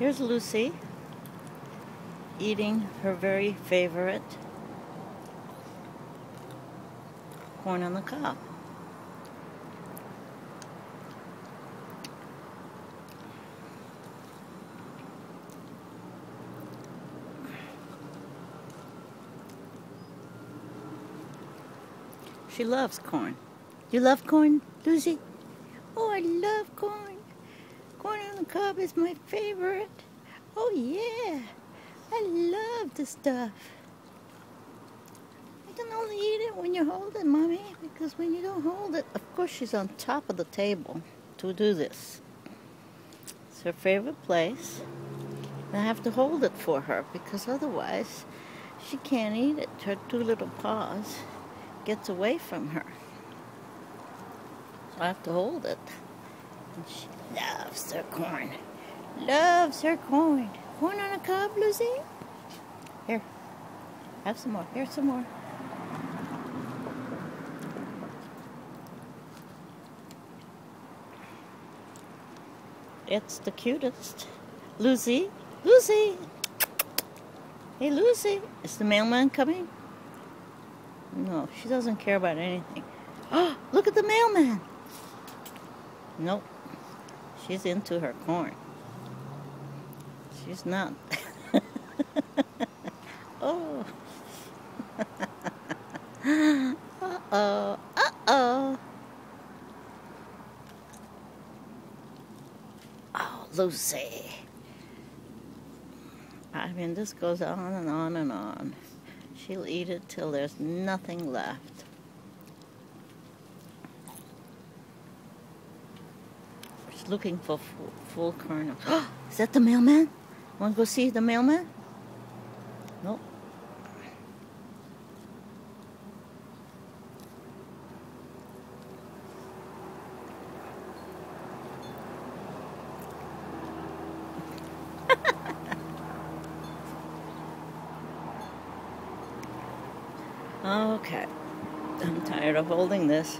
Here's Lucy eating her very favorite corn on the cob. She loves corn. You love corn, Lucy? Oh, I love corn. Corn on the cob is my favorite. Oh, yeah. I love the stuff. I can only eat it when you hold it, Mommy, because when you don't hold it, of course she's on top of the table to do this. It's her favorite place. And I have to hold it for her because otherwise she can't eat it. Her two little paws gets away from her. So I have to hold it. And she loves her corn. Loves her corn. Corn on a cob, Lucy? Here. Have some more. Here's some more. It's the cutest. Lucy? Lucy! Hey, Lucy. Is the mailman coming? No, she doesn't care about anything. Oh, look at the mailman. Nope. She's into her corn. She's not. Oh. Uh-oh. Uh-oh. Oh, Lucy. I mean, this goes on and on and on. She'll eat it till there's nothing left. She's looking for full kernels. Oh, is that the mailman? Want to go see the mailman? Nope. Okay. I'm tired of holding this.